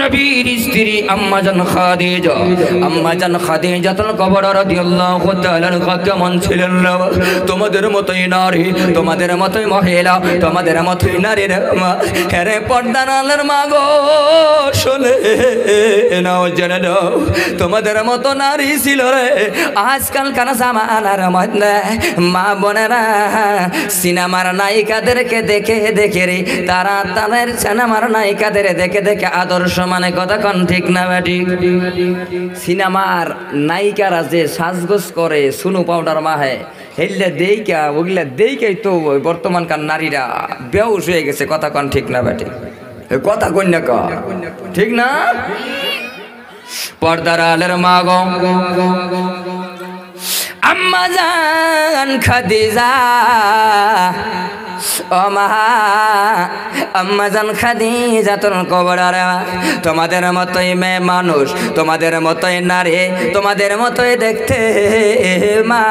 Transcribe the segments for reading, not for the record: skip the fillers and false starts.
নবীর স্ত্রী আম্মাজান খাদিজাতুল কুবরা রাদিয়াল্লাহু তাআলা কেমন ছিলেন? তোমাদের মতোই নারী, তোমাদের মতোই মহিলা, তোমাদের মতোই নারীর মা। হেরে পর্দার আলের মা গো, শোনে নাও, জেনে নাও, তোমাদের মতো নারী ছিল রে। আজকালকার জামানার মধ্যে মা বোনেরা সিনেমার নায়িকাদেরকে দেখে দেখে রে, তারা তাদের সিনেমার নায়িকাদের দেখে দেখে আদর্শ মানে কথা কোন ঠিক না বেটি? সিনেমার নায়িকারা যে সাজগোজ করে, সুনু পাউডার মাহে, হেললে দেইকা ওগুলা দেইকাই তো বর্তমানকার নারীরা বেহুশ হয়ে গেছে। কথা কোন ঠিক না বেটি? কথা কন্যা ক ঠিক না? পর্দার আলের মা গো, আম্মাজান খাদিজা, ও মা আম্মাজান খাদিজাতুল কুবরা, তোমাদের মতোই মেয়ে মানুষ, তোমাদের মতোই নারী, তোমাদের মতোই দেখতে মা।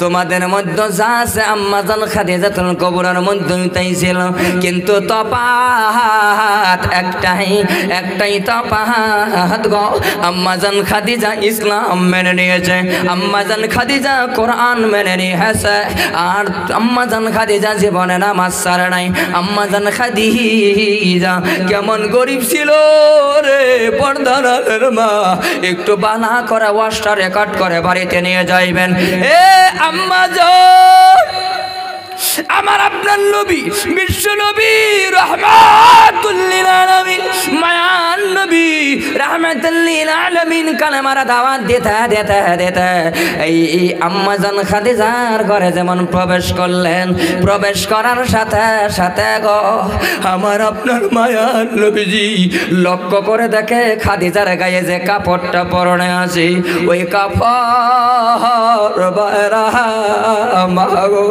তোমাদের মধ্যে যা আছে আম্মাজান খাদিজাতুল কুবরার মধ্যেই তাই ছিল, কিন্তু তফাৎ একটাই তফাৎ গো। আম্মাজান খাদিজা ইসলাম মেনে নিয়েছে, আম্মাজান খাদিজা কোরআন মেনে নিয়েছে, আর আম্মাজান খাদিজা জীবনে নামাজ ছাড়ে নাই। আম্মাজান খাদিজা কেমন গরিব ছিল রে পর্দার আলের মা। একটু বানা করে ওয়াজটা রেকর্ড করে বাড়িতে নিয়ে যাইবেন। এ আম্মাজান, আমার আপনার নবী, বিশ্ব নবী, রহমাতুল লিল আলামিন, মায়ান নবী, রহমাতুল লিল আলামিন কালেমার দাওয়াত দিতে এই আম্মাজান খাদিজার ঘরে যেমন প্রবেশ করলেন, প্রবেশ করার সাথে সাথে গো আমার আপনার মায়ান নবীজি লক্ষ্য করে দেখে খাদিজার গায়ে যে কাপড়টা পরনে আছে, ওই কাপড় বাইরা মাগো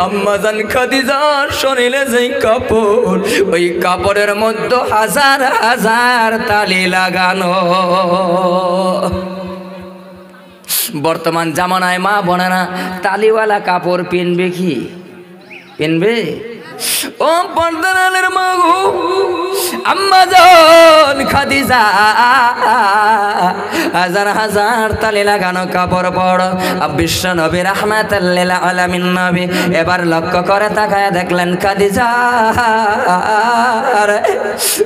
আম্মাজান খাদিজার শরীরে যে কাপড়, ওই কাপড়ের মধ্যে হাজার হাজার তালি লাগানো। বর্তমান জামানায় মা বোনেরা তালিওয়ালা কাপড় পিনবে কি? পিনবে? ও পর্দার আলের মা গো, আম্মাজান খাদিজা হাজার হাজার তালি লাগানো কাপড় পড় বিশ্ব নবী রাহমাতুল লিল আলামিন নবী এবার লক্ষ্য করে তাকায় দেখলেন, খাদিজা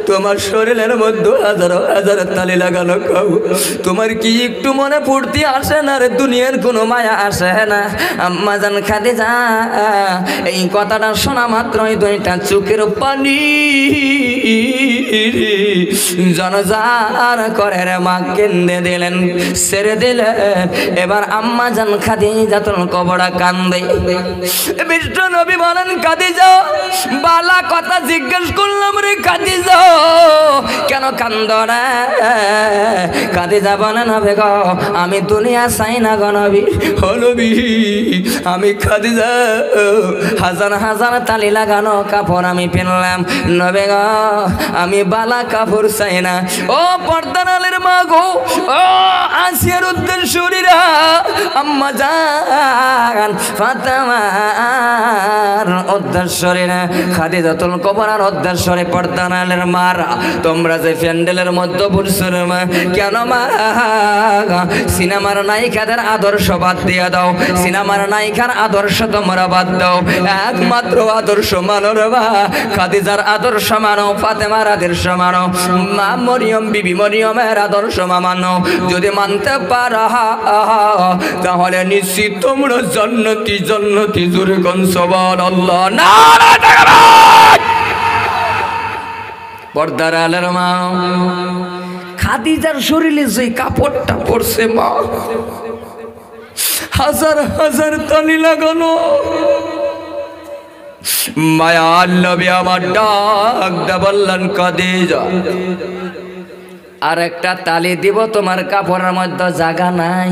তোমার শরীরের মধ্যে হাজার হাজার তালি লাগানো কাপড়, তোমার কি একটু মনে ফুর্তি আসে না রে? দুনিয়ার কোনো মায়া আসে না? আম্মাজান খাদিজা এই কথাটা শোনা মাত্রই দুইটা চোখের পানি জনজার করে রে মা কেঁদে দিলেন, ছেড়ে দিলেন। এবার আম্মাজান খাদিজাতুল কুবরা কান্দে। বিশ্ব নবী বলেন, খাদিজা বালা কথা জিজ্ঞেস করলাম রে খাদিজা, কেন কান্দ রে? খাদিজা বলেন, হবে গো আমি দুনিয়া চাই না গো নবী, ও নবী আমি খাদিজা হাজার হাজার তালি লাগানো কাপড় আমি পেনলাম, নবী গো আমি বালা কাপড় চাই না। ও পর্দার আলের মা গো, ও আসিয়ার উদ্দেশ্যরীরা, আম্মাজান ফাতেমার উদ্দেশ্যরীরা, খাদিজাতুল কুবরার উদ্দেশ্যরে পর্দার আলের মারা, তোমরা যে প্যান্ডেলের মধ্যে বসছো মা, কেন মা সিনেমার নায়িকাদের আদর্শ বাদ দিয়ে দাও, সিনেমার নায়িকার আদর্শ তোমরা বাদ দাও, একমাত্র আদর্শ মানো রে মা, খাদিজার আদর্শ মানো, ফাতেমার আদর্শ মানো, মা মরিয়ম বিবি মরিয়মের আদর্শ মানো। যদি মানতে পারো তাহলে নিশ্চিত তোমরা জান্নাতি জান্নাতি। জোরে কোন সুবহানাল্লাহ। নারায়ে তাকবীর। পর্দার আলের মা, খাদিজার শরীরে যে কাপড়টা পরছে মা, হাজার হাজার তালি লাগানো। মায়ার নবী আমার ডাক দে বললেন, খাদিজা আর একটা তালি দিব, তোমার কাপড়ের মধ্যে জায়গা নাই।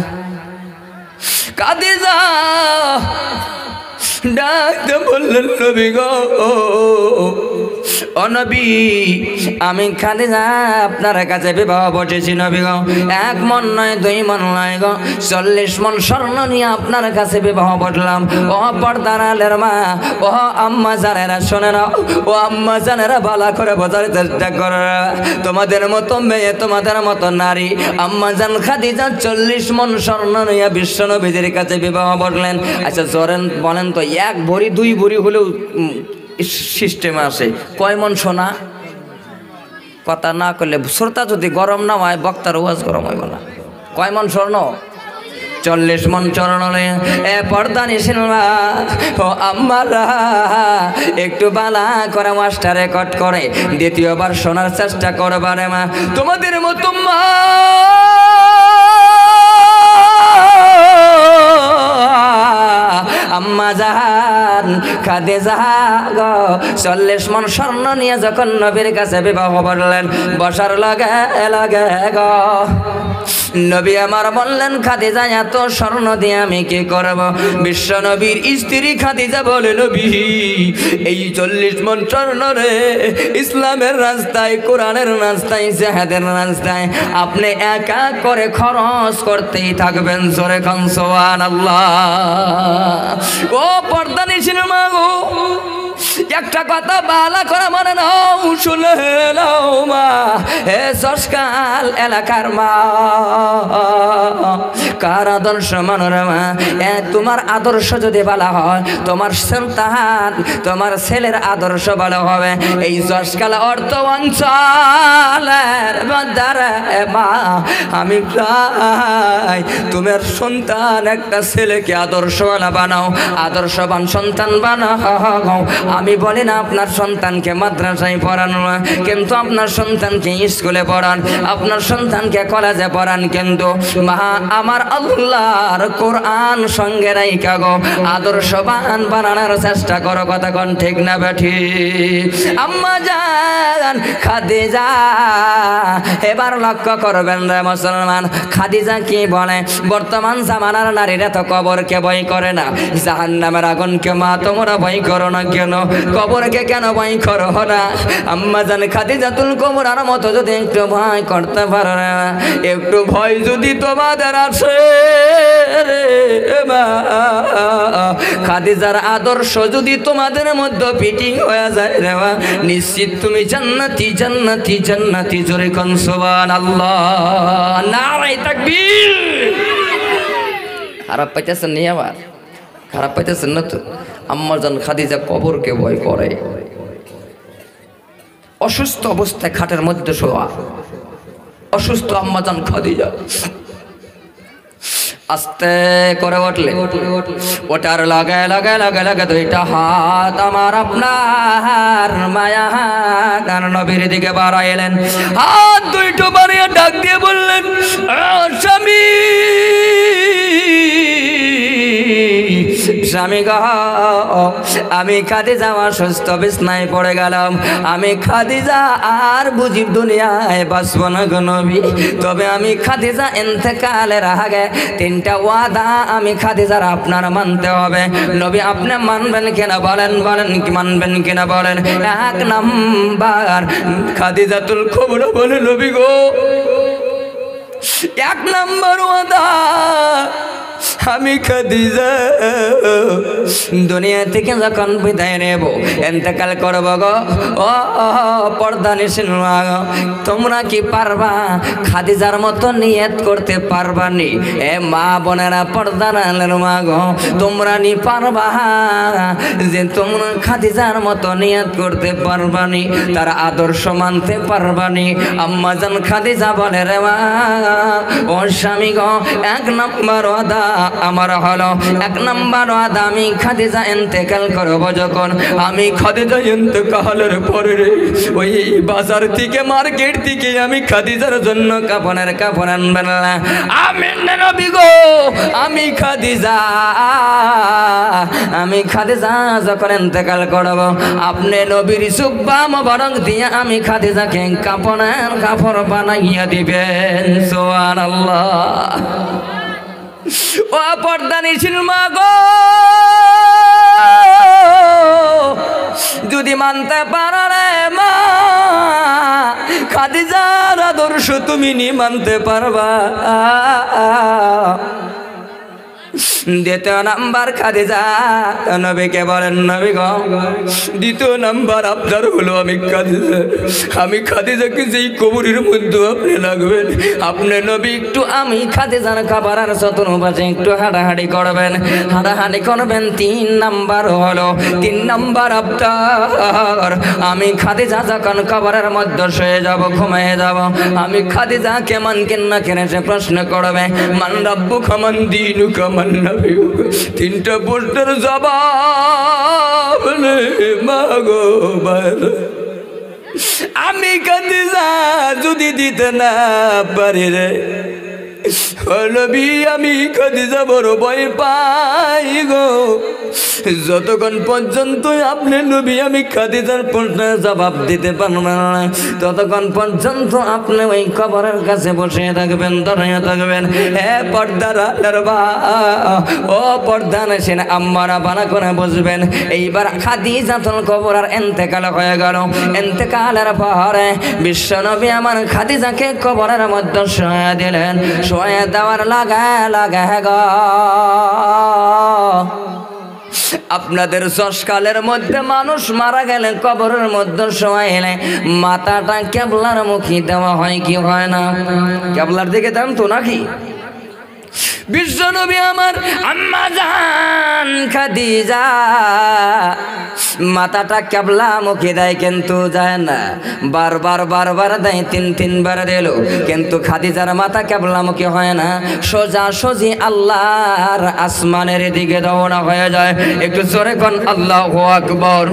খাদিজা ডাক দে বললেন, নবী গো ও নবী আমি খাদিজা আপনার কাছে বিবাহ বসেছি নবী গো, 1 মণ নয় 2 মণ নয় গো, 40 মণ স্বর্ণ নিয়ে আপনার কাছে বিবাহ বসলাম। ও পর্দার আলের মা, ও আম্মা জানেরা শোনে না, ও আম্মা জানেরা ভালো করে বোঝার চেষ্টা করে। তোমাদের মতো মেয়ে, তোমাদের মতো নারী আম্মা জান খাদিজা 40 মণ স্বর্ণ নিয়ে বিশ্ব নবীদের কাছে বিবাহ বসলেন। আচ্ছা জরেন বলেন তো 1 ভরি 2 ভরি হলেও সিস্টেম আছে, কয় মণ সোনা? কথা না করলে শ্রোতা যদি গরম না হয় বক্তার ওয়াজ গরম হইব না। কয় মণ স্বর্ণ? 40 মণ স্বর্ণ। এ পর্দা নিশিন ও আম্মারা একটু বালা করে মাস্টার রেকর্ড করে দ্বিতীয়বার শোনার চেষ্টা করবারে মা। তোমাদের মতো মা আম্মা জান খাদিজা গো 40 মণ স্বর্ণ নিয়ে যখন নবীর কাছে বিবাহ বললেন, বসার লগে লগে গো নবী আমার বললেন খাদিজা এত স্বর্ণ দিয়ে আমি কি করব? বিশ্ব নবীর স্ত্রী খাদিজা বলে নবী এই 40 মণ স্বর্ণ রে ইসলামের রাস্তায়, কোরআনের রাস্তায়, জিহাদের রাস্তায় আপনি একা করে খরচ করতেই থাকবেন। জোরে খান সুবহানাল্লাহ। ও পর্দা নিশিন মা গো, একটা কথা বালা করে মনে নাও, শুনে নাও মা, হে সসকাল এলাকার মা, কার আদর্শ মানোর মা? তোমার আদর্শ যদি ভালো হয়, তোমার সন্তান, তোমার ছেলের আদর্শ ভালো হবে। এই সসকাল অর্থ অঞ্চলের বাজারে মা আমি প্রায় তোমার সন্তান একটা ছেলেকে আদর্শওয়ালা বানাও, আদর্শবান সন্তান বানাও। আমি বলি না আপনার সন্তানকে মাদ্রাসায় পড়ানো না, কিন্তু আপনার সন্তানকে স্কুলে পড়ান, আপনার সন্তানকে কলেজে পড়ান, কিন্তু মা আমার আল্লাহর কোরআন সঙ্গে রাইখা গো আদর্শবান বানানোর চেষ্টা করো। কথা কোন ঠিক না বেঠি? আম্মা জান খাদিজা এবার লক্ষ্য করবেন রে মুসলমান, খাদিজা কি বলে? বর্তমান জামানার নারীরা তো কবরকে ভয় করে না, জাহান্নামের আগুনকে মা তোমরা ভয় করো না কেন? কবরকে কেন ভয় করো না? আম্মা জান খাদিজাতুল কুবরার মতো যদি একটু ভয় করতে পারো না, একটু ভয় যদি তোমাদের আসে রে মা, খাদিজার আদর্শ যদি তোমাদের মধ্যে ফিটিং হয়ে যায় রে মা, নিশ্চিত তুমি জান্নাতি জান্নাতি জান্নাতি। জোরে কোন সুবহানাল্লাহ, নারে তাকবীর। খারাপ পাইতেছেন নি? আবার খারাপ পাইতেছেন না তো? আম্মা জান খাদিজা কবরকে ভয় করে, অসুস্থ অবস্থায় খাটের মধ্যে শোয়া, অসুস্থ আম্মা জান খাদিজা আস্তে করে উঠলে, ওটার লগে লগে লগে লগে 2টা হাত আমার আপনার মায়া গান নবীর দিকে বাড়াইলেন। হাত 2টো বাড়িয়ে ডাক দিয়ে বললেন, স্বামী স্বামী গো আমি খাদিজা অসুস্থ বিছনায় পড়ে গেলাম, আমি খাদিজা আর বুঝি দুনিয়ায় বাঁচব না গো নবী। তবে আমি খাদিজা ইন্তেকালের আগে 3টা ওয়াদা আমি খাদিজার আপনার মানতে হবে। নবী আপনি মানবেন কিনা বলেন, বলেন কি মানবেন কিনা বলেন? 1 নাম্বার খাদিজাতুল কুবরা বলে নবী গো 1 নাম্বার ওয়াদা আমি খাদিজা দুনিয়া থেকে যখন বিদায় নেব, ইন্তেকাল করব গো, ও পর্দা নিশিন তোমরা কি পারবা খাদিজার মতো নিয়ত করতে পারবা নি? এ মা বোনেরা পর্দার আলের মা গো, তোমরা নি পারবা যে তোমরা খাদিজার মতো নিয়ত করতে পারবা নি, তার আদর্শ মানতে পারবা নি? আম্মা জান খাদিজা বলে রে মা ও স্বামী গো 1 নাম্বার ওয়াদা আমার হলো, 1 নাম্বার ওয়াদা আমি খাদিজা ইন্তেকাল করব যখন, আমি খাদিজা ইন্তেকালের পরে ওই বাজার থেকে মার্কেট থেকে আমি খাদিজার জন্য কাপড়ের কাপড় আনবেন না। আমিন নবী গো, আমি খাদিজা যখন ইন্তেকাল করব, আপনি নবীর সুব্বা মোবারক দিয়ে আমি খাদিজাকে কাপড়ের কাপড় বানাইয়া দিবেন। সুবহানাল্লাহ। ও পর্দা নিশিন মা গো যদি মানতে পারো রে মা, খাদিজার আদর্শ তুমি নি মানতে পারবা। দ্বিতীয় নাম্বার খাদিজা নবীকে বলেন, নবী গো দ্বিতীয় নাম্বার আপনার হলো আমি খাদিজাকে যেই কবরের মধ্যে আপনি লাগবেন, আপনি নবী একটু আমি খাদিজার খাবারের চতুর্পাশে একটু হাঁটাহাঁটি করবেন, হাঁটাহাঁটি করবেন। তিন নাম্বার হলো, তিন নাম্বার আপনার আমি খাদিজা যখন কবরের মধ্যে শুয়ে যাব, ঘুমিয়ে যাব, আমি খাদিজা কেমন কিনা কেনে সে প্রশ্ন করবে, মান রাব্বুকা মান দীনুকা মান নাবিয়ুকা। তিনটা প্রশ্নের জবাব মাগো আমি খাদিজা যদি দিতে না পারি রে নবী, আমি খাদিজা বড় ভয় পাই গো। যতক্ষণ পর্যন্ত আপনি নবী আমি খাদিজার প্রশ্নের জবাব দিতে পারবেন না, ততক্ষণ পর্যন্ত আপনি ওই কবরের কাছে বসে থাকবেন, দাঁড়িয়ে থাকবেন। হে পর্দার ও পর্দা নেছেন আম্মারা বানা করে বসবেন। এইবার খাদিজাতুল কুবরার ইন্তেকাল হয়ে গেল। ইন্তেকালের পরে বিশ্বনবী আমার খাদিজাকে কবরের মধ্যে শুয়ে দিলেন। শুয়ে দেওয়ার লাগা গো আপনাদের শশকালের মধ্যে মানুষ মারা গেলে কবরের মধ্যে শোয়াইলে মাথাটা কেবলার মুখী দেওয়া হয় কি হয় না? কেবলার দিকে দেন তো নাকি? বিশ্বনবী আমার আম্মা জান খাদিজা মাথাটা কেবলা মুখে দেয়, কিন্তু যায় না। বারবার দেয়, তিনবার দিল, কিন্তু খাদিজার মাথা কেবলা মুখে হয় না, সোজা সোজি আল্লাহর আসমানের দিকে রওনা হয়ে যায়। একটু জোরে কোন আল্লাহু আকবার।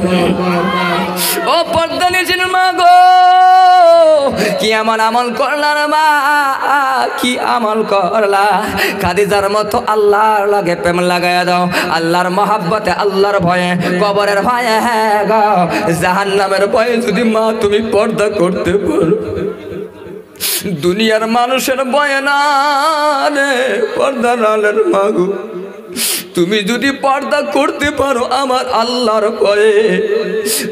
ও পর্দা নিয়েছেন মা গো, কি এমন আমল করলা মা, কি আমল করলা? খাদিজার মতো আল্লাহর লাগে প্রেম লাগাইয়া দাও, আল্লাহর মহাব্বতে, আল্লাহর ভয়ে, কবরের ভয়ে, জাহান্নামের ভয়ে যদি মা তুমি পর্দা করতে পারো, দুনিয়ার মানুষের ভয়ে না রে, পর্দা নালের মাগো তুমি যদি পর্দা করতে পারো আমার আল্লাহর ভয়ে,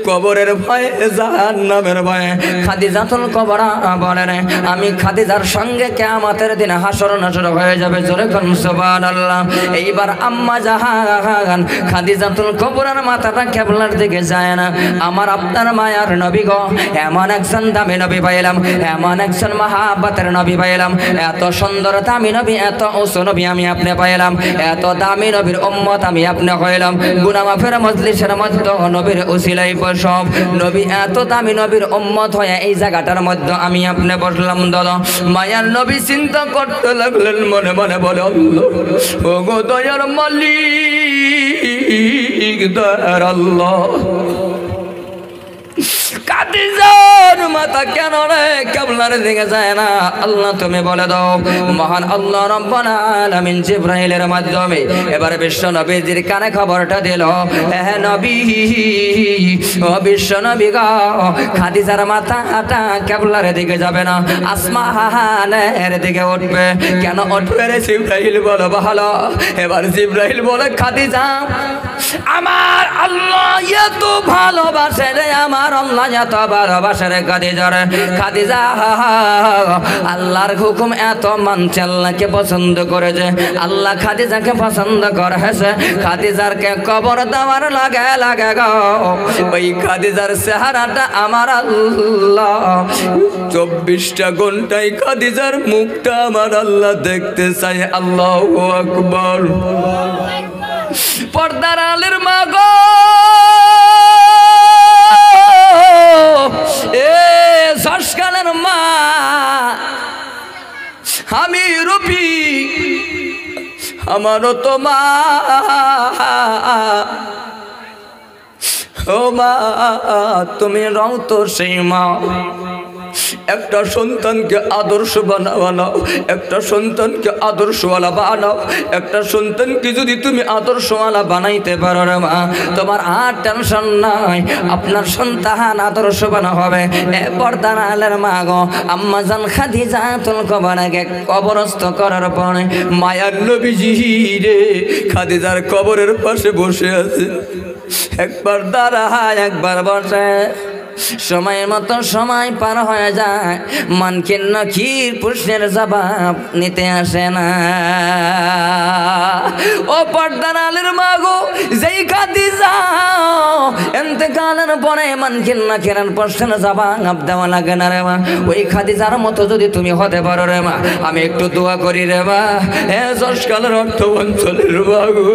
কবরের ভয়ে, জাহান্নামের ভয়ে। খাদিজাতুল কুবরা বলেন আমি খাদিজার সঙ্গে কিয়ামতের দিনে হাসর নাসর হয়ে যাবে। জোরে কোন সুবহানাল্লাহ। এইবার আম্মা জাহান খাদিজাতুল কুবরার মাথাটা কেবলার দিকে যায় না। আমার আপনার মায়ার নবী গো, এমন একজন দামি নবী পাইলাম, এমন একজন মহাব্বতের নবী পাইলাম, এত সুন্দর দামি নবী, এত উঁচু নবী আমি আপনি পাইলাম, এত দামি নবীর উম্মত আমি আপনি হইলাম। গুনাহ মাফের মজলিসের মধ্যে নবীর উসিলাই বসব, নবী এত দামি নবীর উম্মত হয়ে এই জায়গাটার মধ্যে আমি আপনি বসলাম। দাদা মায়ার নবী চিন্তা করতে লাগলেন, মনে মনে বলে আল্লাহ ও গো দয়ার মালিক, দয়ার আল্লাহ, খাদিজার মাথা কেন রে কেবলার দিকে যায় না? আল্লাহ তুমি বলে দাও। মহান আল্লাহ রাব্বুল আলামিন জিবরাইলের মাধ্যমে এবার বিশ্ব নবীর কানে খবরটা দিল, হে নবী, ও বিশ্ব নবী গো, খাদিজার মাথাটা কেবলার দিকে যাবে না, আসমানের দিকে উঠবে। কেন উঠবে রে? জিবরাইল বলো ভালো। এবার জিবরাইল বলে খাদিজা আমার আল্লাহ এত ভালোবাসে রে, আমার আল্লাহ এত ভালোবাসে রে খাদিজার। খাদিজা আল্লাহর হুকুম এত মানছে, আল্লাহকে পছন্দ করেছে, আল্লাহ খাদিজাকে পছন্দ করেছে। খাদিজারকে কবর দেওয়ার লাগে গো, ওই খাদিজার চেহারাটা আমার আল্লাহ 24টা ঘন্টায় খাদিজার মুখটা আমার আল্লাহ দেখতে চাই। আল্লাহু আকবার। পর্দার আলের মা গো, এ শশকালের মা, আমি রূপী, আমারও তো মা, ও মা তুমি রও তো সেই মা। একটা সন্তানকে আদর্শ বানাও, একটা সন্তানকে আদর্শওয়ালা বানাও। একটা সন্তানকে যদি তুমি আদর্শওয়ালা বানাইতে পারো রে মা, তোমার আর টেনশন নাই, আপনার সন্তান আদর্শবান হবে। এ পর্দার আলের মা গো, আম্মা জান খাদিজাতুল কুবরাকে কবরস্থ করার পরে মায়ার নবীজি রে খাদিজার কবরের পাশে বসে আছে। একবার দাঁড়ায় একবার বসে, সময় মতো সময় পার হয়ে যায়, মানকিন নাকির প্রশ্নের জবাব নিতে আসে না। ও পর্দার আলের মা গো, যেই খাদিজা ইন্তেকালের পরে মানকিন নাকির প্রশ্নের জবাব দেওয়া লাগে না রে মা, ওই খাদিজার মতো যদি তুমি হতে পারো রে মা, আমি একটু দোয়া করি রে মা। এ যশকালের অর্থ অঞ্চলের মা গো,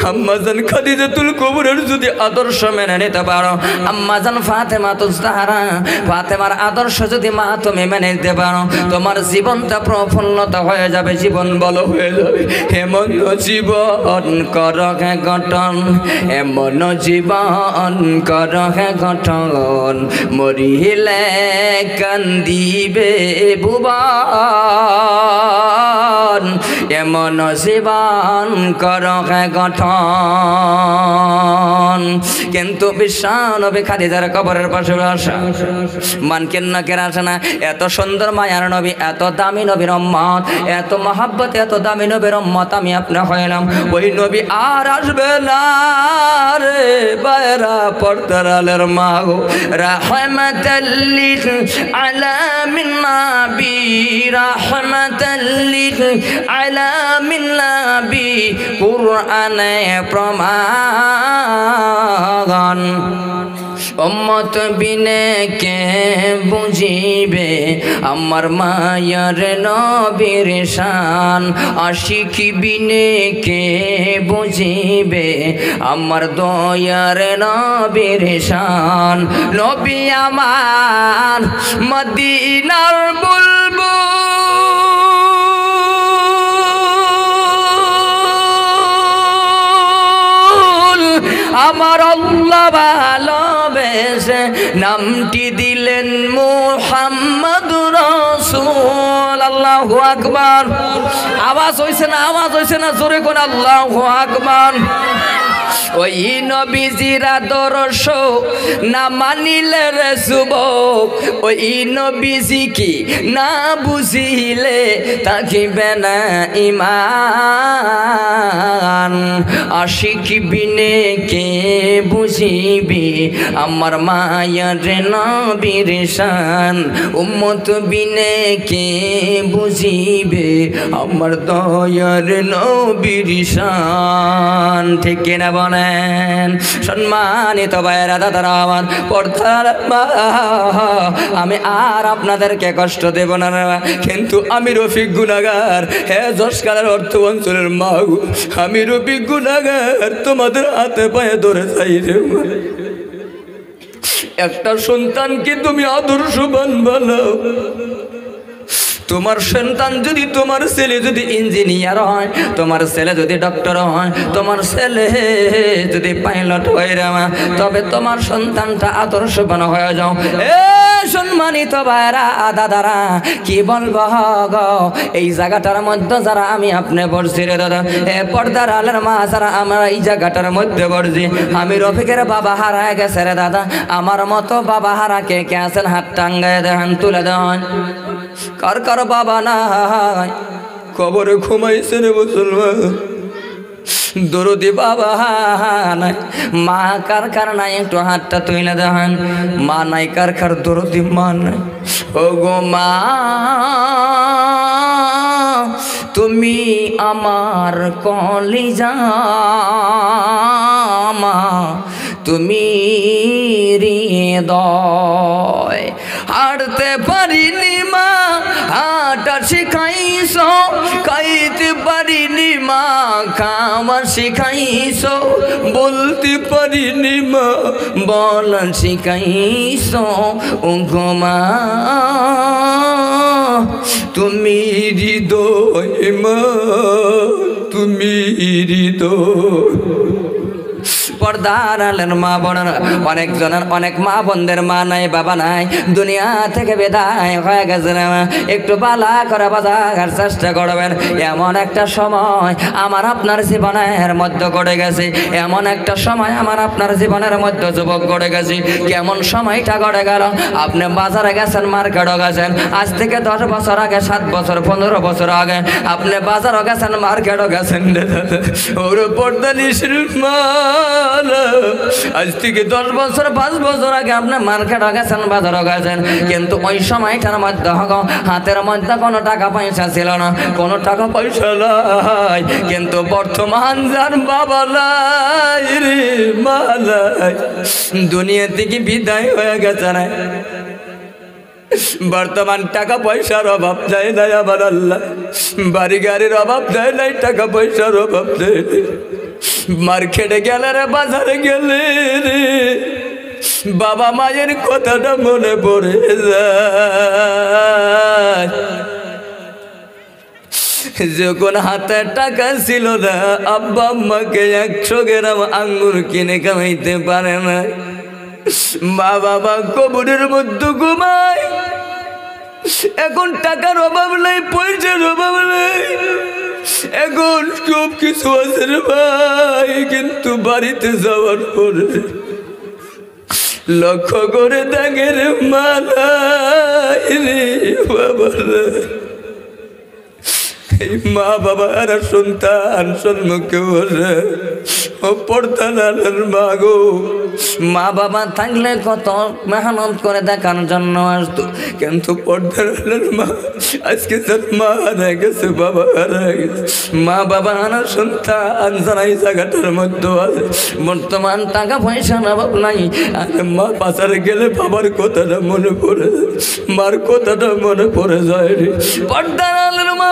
আম্মাজান খাদিজাতুল কুবরার যদি আদর্শ মেনে নিতে পারো, আম্মাজান ফাতেমা ফাতেমার আদর্শ যদি মা তুমি মেনে নিতে পারো, তোমার জীবনটা প্রফুল্লতা হয়ে যাবে, জীবন বলো হয়ে যাবে। এমন জীবন করো হে গঠন, এমন জীবন করো হে গঠন, মরিলে কান্দিবে ভুবন, এমন জীবন করো হে গঠন। কিন্তু বিশ্ব নবী খাদিজার কবরের পাশে আসা মানকিন নাকির আসে না। এত সুন্দর মায়ার নবী, এত দামি নবীর উম্মত, এত মহাব্বত, এত দামি নবীর উম্মত আমি আপনি হইলাম, ওই নবী আর আসবে না রে বাইরা। পর্দার আলের মা গো, রাহমাতাল লিল আলামিন নবী, রাহমাতাল লিল আলামিন নবী, কুরআনে প্রমাণ। উম্মত বিনে কে বুঝিবে আমার মায়ার নবীর শান, আশিক বিনে কে বুঝিবে আমার দয়ার নবীর শান। নবী আমার মদিনার বুলবুল, আমার আল্লাহ ভালোবেসে নামটি দিলেন মুহাম্মদুর রাসূল। আল্লাহু আকবার। আওয়াজ হইছে না? আওয়াজ হইছে না? জোরে কোন আল্লাহু আকবার। ওই নবীজির আদর্শ না মানিলে রে যুবক, ওই নবীজি কি না বুঝিলে থাকিবে না ঈমান। আশিক বিনে কে বুঝিবে আমার মায়ার নবীর শান, উম্মত বিনে কে বুঝিবে আমার দয়ার নবীর শান। ঠিক কিনা বলেন? সম্মানিত ভাইয়েরা, দাদারা আমার, পর্দার মা, আমি আর আপনাদেরকে কষ্ট দেব না, কিন্তু আমি রফিক গুনাহগার। হে যশকালের অর্থ অঞ্চলের মা গো, আমি রফিক গুনাহগার, তোমাদের হাতে পায়ে ধরে চাই রে মা, একটা সন্তানকে তুমি আদর্শবান বানাও। তোমার সন্তান যদি, তোমার ছেলে যদি ইঞ্জিনিয়ার হয়, তোমার ছেলে যদি ডক্টর হয়, তোমার ছেলে যদি পাইলট হয় রে মা, তবে তোমার সন্তানটা আদর্শবান হয়ে যাও। এ সম্মানিত ভাইরা, দাদারা, কি বলবো গো, এই জায়গাটার মধ্যে যারা আমি আপনি বলছি রে দাদা, এ পর্দার আলের মা, যারা আমরা এই জায়গাটার মধ্যে বলছি, আমি রফিকের বাবা হারায় গেছে রে দাদা। আমার মতো বাবা হারা কে কে আছেন? হাত টাঙ্গায় দেখান, তুলে দেন। কার কার বাবা নাই কবরে ঘুমাইছে রে মুসলমান? দরদি বাবা নাই, মা কার কার নাই একটু হাতটা তুলে দেখান। মা নাই কার কার? দরদি মা নাই। ও গো মা, তুমি আমার কলিজা মা, তুমি হৃদয়। হাঁটতে পারিনি মা, হাঁটা শিখাইছো, খাইতে পারিনি মা, খাওয়া শিখাইছো, বলতে পারিনি মা, বলা শিখাইছো। ও গো মা, তুমি হৃদয় মা, তুমি হৃদয়। পর্দার আলের মা বোনেরা, অনেক জনের, অনেক মা বোনদের মা নাই, বাবা নাই, দুনিয়া থেকে বিদায় হয়ে গেছে। একটু বালা করে বাজার চেষ্টা করবেন। এমন একটা সময় আমার আপনার জীবনের মধ্যে গড়ে গেছে, এমন একটা সময় আমার আপনার জীবনের মধ্যে যুবক গড়ে গেছে। কেমন সময়টা গড়ে গেল? আপনি বাজারে গেছেন, মার্কেটও গেছেন, আজ থেকে 10 বছর আগে, 7 বছর, 15 বছর আগে আপনি বাজারও গেছেন, মার্কেটও গেছেন। ওর পর্দা নিশির মা, বলো আজ থেকে 10 বছর 5 বছর আগে আপনি মার্কেটে গেছেন, বাজারে গেছেন, কিন্তু ওই সময়টার মধ্যে হাতের মধ্যে কোনো টাকা পয়সা ছিল না, কোনো টাকা পয়সা নাই, কিন্তু বর্তমান যার বাবা নাই রে মা নাই, দুনিয়া থেকে বিদায় হয়ে গেছে না। বর্তমান টাকা পয়সার অভাব দেয় নাই আমার আল্লাহ, বাড়ি গাড়ির অভাব দেয় নাই, টাকা পয়সার অভাব দেয় নাই। মার্কেটে গেলে রে, বাজারে গেলে রে, বাবা মায়ের কথাটা মনে পড়ে যায়। যখন হাতে টাকা ছিল না, আব্বা আম্মাকে 100 গ্রাম আঙ্গুর কিনে খাওয়াইতে পারে না, মা বাবা কবরের মধ্যে ঘুমায়। এখন টাকার অভাব নাই, পয়সার অভাব নাই, এখন সব কিছু আছে রে ভাই, কিন্তু বাড়িতে যাওয়ার পরে লক্ষ্য করে দেখে রে মা নাই রে বাবা। এই মা বাবা আর সন্তান সম্মুখে বসে ও পর্দার মা গো, মা বাবা থাকলে কত মেহনত করে দেখার জন্য আসতো, কিন্তু পর্দার মা আজকে তার মা হারা গেছে, বাবা হারা গেছে। মা বাবা হারা সন্তান যারা এই জায়গাটার মধ্যে আছে, বর্তমান টাকা পয়সার অভাব নাই, আর মা বাজারে গেলে বাবার কথাটা মনে পড়ে যায়, মার কথাটা মনে পড়ে যায় রে পর্দার মা।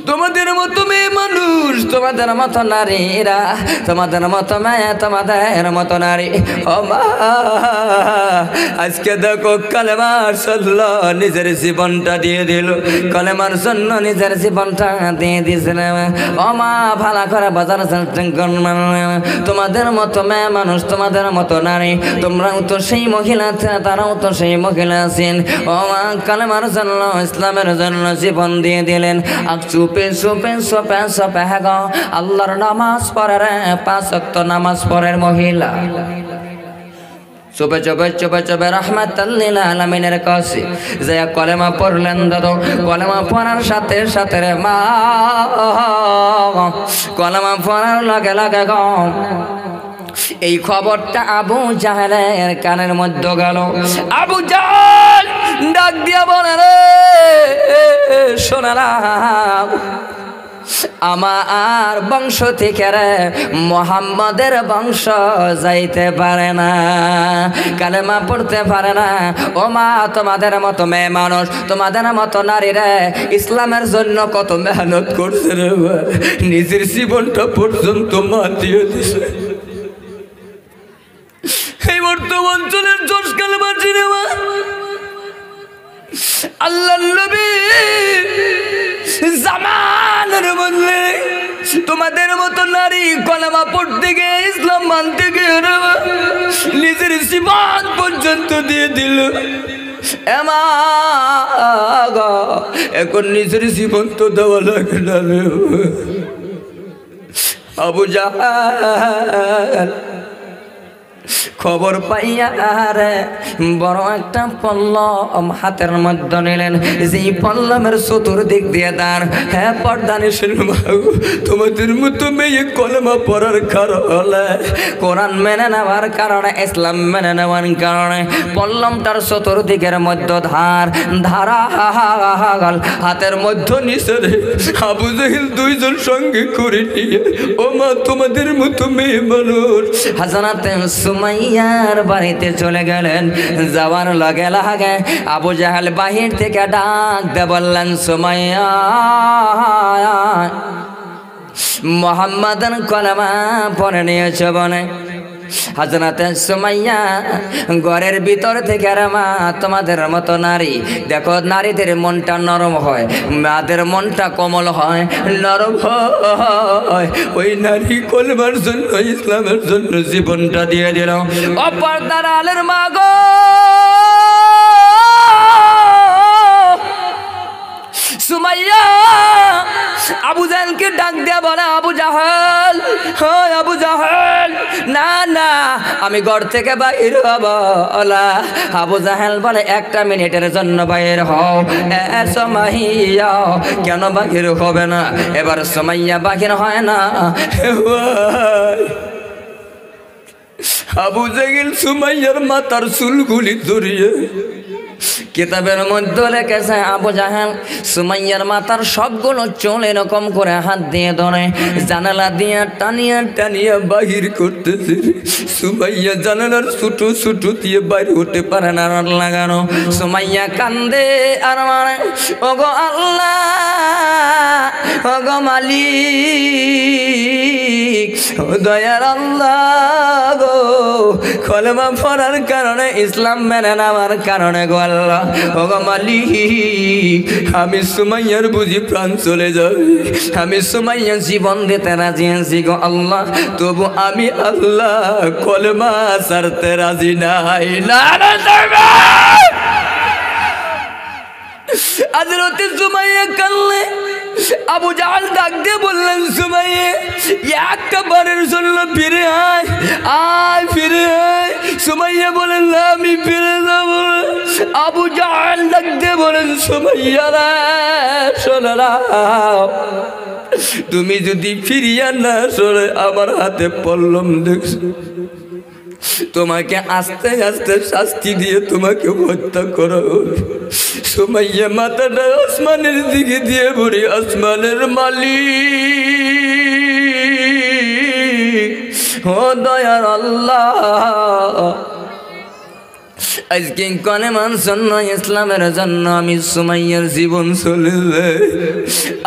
তোমাদের মতো মেয়ে মানুষ, তোমাদের মতো নারীরা, তোমাদের মতো মেয়ে, তোমাদের মতো নারী, ও মা আজকে দেখো কালেমার জন্য নিজের জীবনটা দিয়ে দিল, কালেমার জন্য নিজের জীবনটা দিয়ে দিয়েছিল। ও মা ভালো করে বাজার তোমাদের মতো মেয়ে মানুষ, তোমাদের মতো নারী, তোমরাও তো সেই মহিলা, তারাও তো সেই মহিলা আছেন। ও মা কালেমার জন্য, ইসলামের জন্য জীবন দিয়ে দিলেন। চুপে চুপে চুপে চুপে গো আল্লাহর নামাজ পড়ে রে, 5 ওয়াক্ত নামাজ পড়ের মহিলা, চুপে চুপে চুপে চুপে রাহমাতাল লিল আলামিনের কাছে যে কলেমা পড়লেন। দাদু কলেমা পড়ার সাথে সাথে রে মা, কলেমা পড়ার লগে লগে গো এই খবরটা আবু জাহেলের কানের মধ্যে গেল। আবু জাহেল ডাক দিয়া বলে রে শোনারা, আমার বংশ থেকে রে মুহাম্মাদের বংশ যাইতে পারে না, কালেমা পড়তে পারে না। ও মা তোমাদের মতো মেয়ে মানুষ, তোমাদের মতো নারী রে ইসলামের জন্য কত মেহনত করছে রে, নিজের জীবনটা পর্যন্ত মা দিয়ে দিছে। এই বর্তমান অঞ্চলের 10 কালেমা চিনে মা আল্লাহ নবী জামানের বললে তোমাদের মতো নারী কলেমা পড়তে গিয়ে, ইসলাম মানতে গিয়ে নিজের জীবন পর্যন্ত দিয়ে দিল। এখন নিজের জীবন তো দেওয়া লাগে না রে। আবু জাহেল খবর পাইয়া রে বড় একটা পল্লম হাতের মধ্যে নিলেন, যেই পল্লমের চতুর্দিক দিয়ে দাঁড়। হ্যাঁ পর্দানিসের বাবু, তোমাদের মতো মেয়ে কলেমা পড়ার কারণে, কোরআন মেনে নেওয়ার কারণে, ইসলাম মেনে নেওয়ার কারণে পল্লমটার চতুর্দিকের মধ্যে ধারা হাতের মধ্যে নিচে আবু জাহেল 2 জন সঙ্গে করে নিয়ে, ও মা তোমাদের মতো মেয়ে মানুষ হাসানাতে সুমাইয়ার বাড়িতে চলে গেলেন। যাওয়ার লগে লাগে আবু জাহেল বাহির থেকে ডাক দিয়ে বললেন, সুমাইয়া মুহাম্মাদের কলেমা পড়ে নিয়েছে বনে। হাজরাতে সুমাইয়া ঘরের ভিতর থেকে রে মা তোমাদের মতো নারী, দেখো নারীদের মনটা নরম হয়, মাদের মনটা কোমল হয়, নরম হয়। ওই নারী কলেমার জন্য, ইসলামের জন্য জীবনটা দিয়ে দিল। অপরদার আলের মা গো সুমাইয়া আবু জাহেলকে ডাক দিয়া বলে, আবু জাহেল, হয় আবু জাহেল, না না আমি ঘর থেকে বাইর হব। আবু জাহেল বলে, 1 মিনিটের জন্য বাইর হও। সুমাইয়া কেন বাহির হবে না? এবার সুমাইয়া বাহির হয় না। আবু জেহেল সুমাইয়ার মাথার চুলগুলি ধরিয়ে কিতাবের মধ্যে লেখেছে আবু জাহেল সুমাইয়ার মাথার সবগুলো চুল এরকম করে হাত দিয়ে ধরে জানালা দিয়ে টানিয়া টানিয়া বাহির করতেছে। সুমাইয়া জানালার ছোটো ছোটো দিয়ে বাইরে হতে পারে না, রড লাগানো। সুমাইয়া কান্দে আর মানে ওগো আল্লাহ, ওগো মালিক, ও দয়ার আল্লাহ গো, কলেমা পড়ার কারণে ইসলাম মেনে নেওয়ার কারণে গো আল্লাহ, ওগো মালিক, আমি সুমাইয়ার বুঝি প্রাণ চলে যাবে, আমি সুমাইয়া জীবন দিতে রাজি আছি গো আল্লাহ, তবু আমি আল্লাহ কলেমা ছাড়তে রাজি নাই। হযরতে সুমাইয়া কাঁদলে আবু জাহেল ডাক দিয়ে বললেন, সুমাইয়া একটা বারের জন্য ফিরে আয়, আয় ফিরে আয়। সুমাইয়া বলেন, না আমি ফিরে যাব না। আবু জাহেল ডাক দিয়ে বলেন, সুমাইয়া রে শোনো না, তুমি যদি ফিরিয়া না সরে আমার হাতে পল্লম দেখছো, তোমাকে আস্তে আস্তে শাস্তি দিয়ে তোমাকে হত্যা করা হবে। সুমাইয়া মাথাটা আসমানের দিকে দিয়ে বলি, আসমানের মালিক, ও দয়ার আল্লাহ, আজকে কলেমার জন্য ইসলামের জন্য আমি সুমাইয়ার জীবন চলে যায়,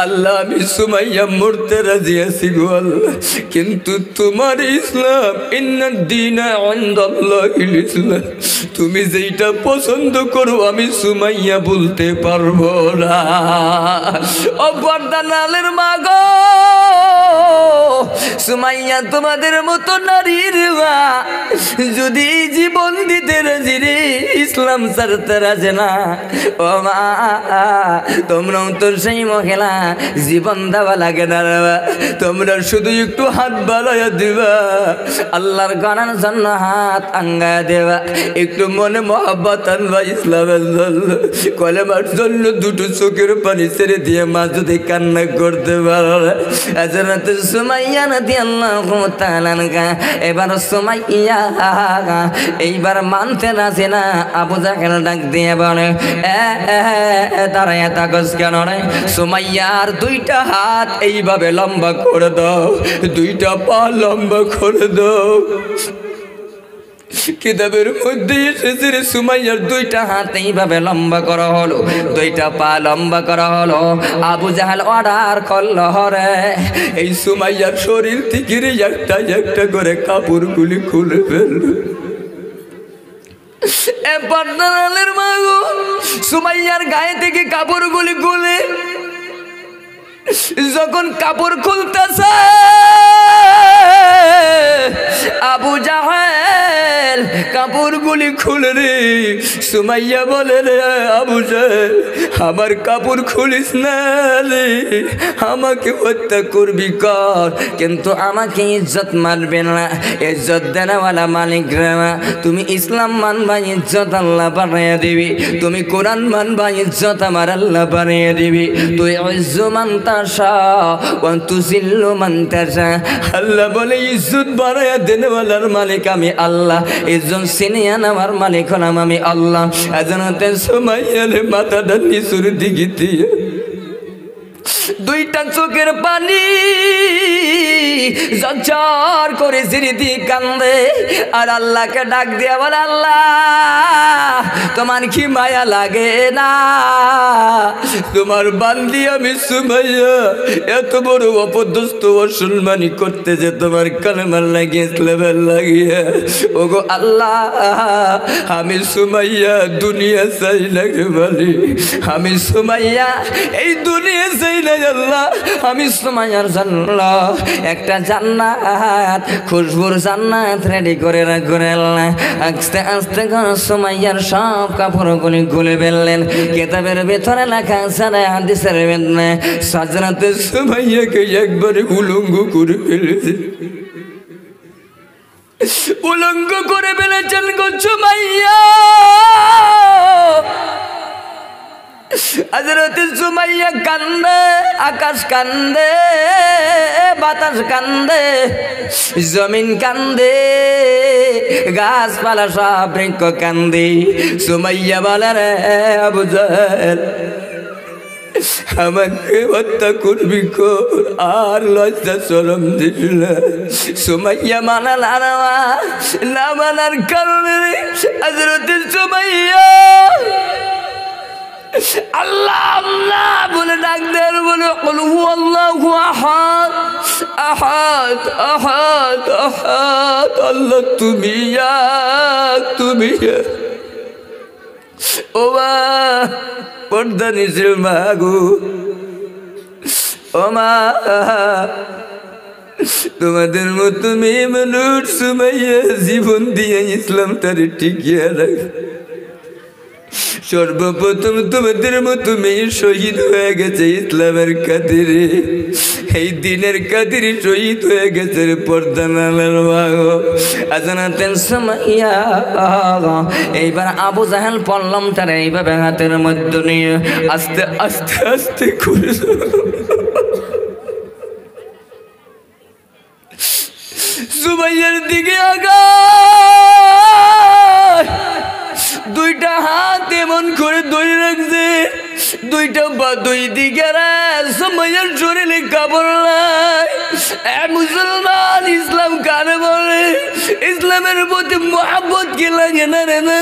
আল্লাহ আমি সুমাইয়া মরতে রাজি আছি গো আল্লাহ, কিন্তু তোমার ইসলাম ইন্নাদ দীনা ইনদাল্লাহিল ইসলাম, তুমি যেটা পছন্দ করো আমি সুমাইয়া বলতে পারবো না। ও বর্দানালের মা গো, সুমাইয়া তোমাদের মতো নারীর মা যদি জীবন দিতে রাজি রে, ইসলাম ছাড়তে রাজি না, ও মা তোমরাও তো সেই মহিলা, জীবন দেওয়া লাগে না রে, তোমরা শুধু একটু হাত বাড়াইয়া দিবা, আল্লাহর গানার জন্য হাত আঙ্গায় দেবা, একটু মনে মহব্বত আনবা ইসলামের জন্য, কলেমার জন্য দুটো চোখের পানি ছেড়ে দিয়ে মা যদি কান্না করতে পারো। হযরত সুমাইয়া রাদিয়াল্লাহু তাআলা আনহা, এবার সুমাইয়া এইবার মানতে রাজি না। আবু জাহেল ডাক দিয়ে বলে, দাঁড়ায় থাকস কেন রে? সুমাইয়ার দুইটা হাত এইভাবে লম্বা করে দাও, দুইটা পা লম্বা করে দাও। কিতাবের মধ্যে এসেছে সুমাইয়ার দুইটা হাত এইভাবে লম্বা করা হলো, দুইটা পা লম্বা করা হলো। আবু জাহেল অর্ডার করল, রে এই সুমাইয়ার শরীর থেকে একটা একটা করে কাপড়গুলি খুলে ফেলল। বর্দানালের মা গো, সুমাইয়ার গায়ে থেকে কাপড়গুলি খুলে যখন কাপড় খুলতেছে, আবু জাহেল কাপড়গুলি খুলে রে। সুমাইয়া বলে, রে আবু জাহেল আমার কাপড় খুলিস না রে, আমাকে হত্যা করবি কর, কিন্তু আমাকে ইজ্জত মারবে না, ইজ্জত দেওয়ালা মালিক রে। তুমি ইসলাম মানবা, ইজ্জত আল্লাহ বানিয়ে দিবি, তুমি কোরআন মানবা, ইজ্জত আমার আল্লাহ বানিয়ে দিবি। তুই ইজ্জু মান তাশা ওয়া তুযিল্লু মান তাশা, আল্লাহ বলে ইজ্জত বাড়ায়া দেনওয়ালার মালিক আমি আল্লাহ, ইজ্জত ছিনিয়ে নেওয়ার মালিক হলাম আমি আল্লাহ। হযরত সুমাইয়ার মাথাটা নিচুর দিকে দিয়ে দুইটা চোখের পানি ঝরঝর করে সিঁড়ি কান্দে, আর আল্লাহকে ডাক দিয়ে বলে, আল্লাহ তোমার কি মায়া লাগে না? তোমার বান্দি আমি সুমাইয়া এত বড় অপদস্থ অসম্মানী করতে যে তোমার কালেমার লাগিয়ে ইসলামের লাগিয়ে, ওগো আল্লাহ আমি সুমাইয়া দুনিয়া চাই না রে বলি, আমি সুমাইয়া এই দুনিয়া চাই না আল্লাহ, আমি সুমাইয়ার জন্য একটা জান্নাত, খুশবুর জান্নাত রেডি করে রাখবেন আল্লাহ। আস্তে আস্তে করে সুমাইয়ার সব কাপড়গুলি খুলে ফেললেন। কিতাবের ভেতরে লেখা আছে, হাদিসের ভেতরে হযরত সুমাইয়াকে একবারে উলঙ্গ করে ফেলেছে, উলঙ্গ করে ফেলেছেন গো সুমাইয়া। হযরত সুমাইয়া কান্দে, আকাশ কান্দে, বাতাস কান্দে, জমিন কান্দে, গাছপালা সব বৃক্ষ কান্দি। সুমাইয়া বলে রে আবু জাহেল আমাকে হত্যা করবি কর, আর লজ্জা শরম দিস না। সুমাইয়া মানাল না মানার কারণে হযরত সুমাইয়া আল্লাহ আল্লাহ বলে ডাক দেন, বলে কুল হুয়াল্লাহু আহাদ আহাদ আহাদ আহাদ, আল্লাহ তুমি এক, তুমি এক। ও মা পর্দা নিছিল মা গো, ও মা তোমাদের মতো মেয়ে মানুষ সুমাইয়া জীবন দিয়ে ইসলাম তার টিকিয়ে রাখ। সর্বপ্রথম তোমাদের মতো মেয়ে শহীদ হয়ে গেছে ইসলামের খাতিরে, এই দিনের খাতিরে শহীদ হয়ে গেছে পর্দা নামের মাগো আজানাতেন সুমাইয়া। এইবার আবু জাহেল পড়লাম তার এইভাবে হাতের মধ্যে নিয়ে আস্তে আস্তে আস্তে করে সুমাইয়ার দিকে আগা, দুইটা হাত এমন করে ধরে রাখছে, দুইটা বা দুই দিকে সুমাইয়ার শরীরে কাপড় নাই। মুসলমান ইসলাম কারে বলে? ইসলামের প্রতি মহব্বত কি লাগে না রে? না